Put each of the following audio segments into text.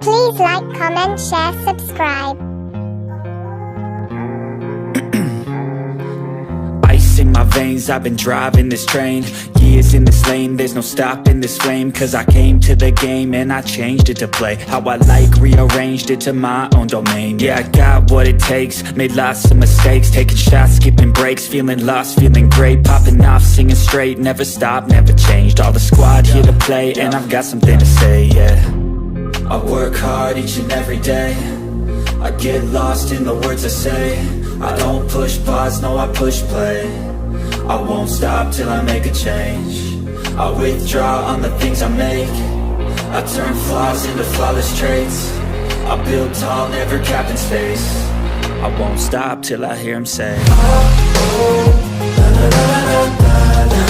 Please like, comment, share, subscribe. Ice in my veins, I've been driving this train. Years in this lane, there's no stopping this flame. Cause I came to the game and I changed it to play how I like, rearranged it to my own domain. Yeah, I got what it takes, made lots of mistakes, taking shots, skipping breaks, feeling lost, feeling great, popping off, singing straight, never stopped, never changed. All the squad here to play and I've got something to say, yeah. I work hard each and every day, I get lost in the words I say. I don't push pause, no I push play. I won't stop till I make a change. I withdraw on the things I make. I turn flaws into flawless traits. I build tall, never capped in space. I won't stop till I hear him say, oh, oh, la, la, la, la, la, la.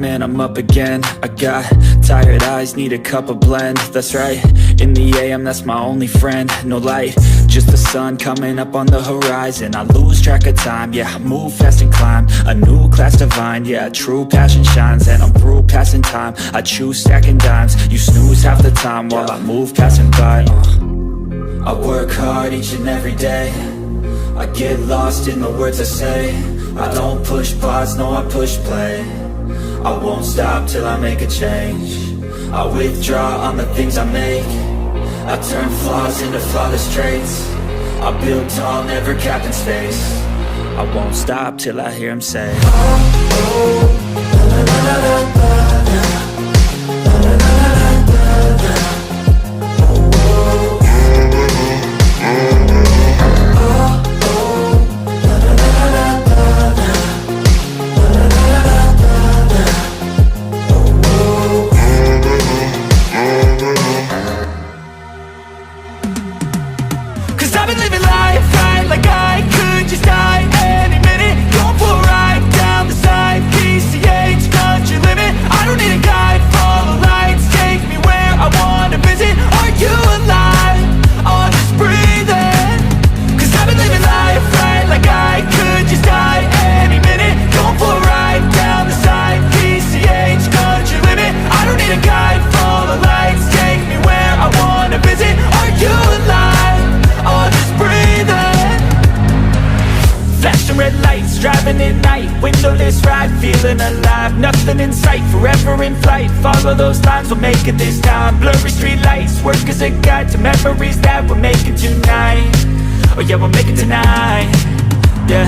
And I'm up again. I got tired eyes, need a cup of blend. That's right, in the AM, that's my only friend. No light, just the sun coming up on the horizon. I lose track of time, yeah, I move fast and climb a new class divine, yeah, true passion shines. And I'm through passing time, I choose stacking dimes. You snooze half the time while I move passing by. I work hard each and every day, I get lost in the words I say. I don't push pause, no I push play. I won't stop till I make a change. I withdraw on the things I make. I turn flaws into flawless traits. I build tall, never capped in space. I won't stop till I hear him say, oh, oh, la, la, la, la, la, la. Red lights, driving at night, windowless ride, feeling alive, nothing in sight, forever in flight, follow those lines, we'll make it this time, blurry street lights, work as a guide to memories that we're making tonight, oh yeah, we'll make it tonight, yeah.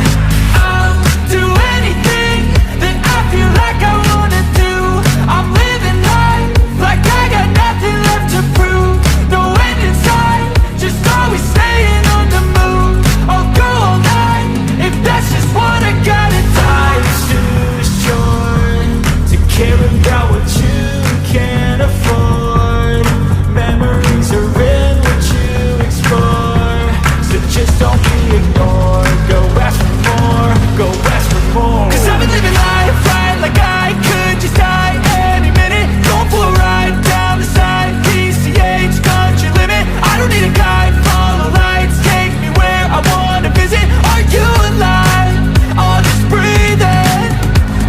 I'll do anything that I feel like I wanna do, I'm living life like I got nothing left to prove, no end in sight, just always staying on the move, I'll go all night, if that's just what I gotta do. Life's too short to care about what you can't afford. Memories are in what you explore, so just don't be ignored. Go ask for more, go ask for more. Cause I've been living life right like I could just die any minute. Going for a ride down the side, PCH, country limit. I don't need a guide, follow lights, take me where I wanna visit. Are you alive? I'll just breathe in.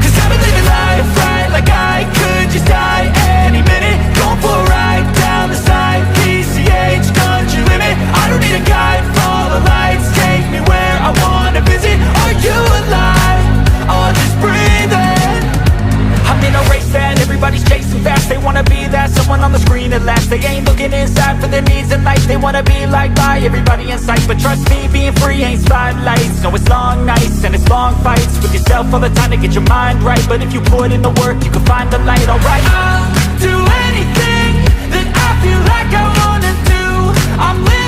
Cause I've been living life right like I could just die any minute. Going for a ride down the side, PCH, country limit. I don't need a guide, follow lights, take me where I wanna visit. Are you alive? I'll just breathe in. I'm in a race that everybody's chasing fast. They wanna be that someone on the screen at last. They ain't looking inside for their needs in life. They wanna be liked by everybody in sight, but trust me, being free ain't spotlights. No, it's long nights and it's long fights with yourself all the time to get your mind right. But if you put in the work, you can find the light, alright. I'll do anything that I feel like I wanna do, I'm living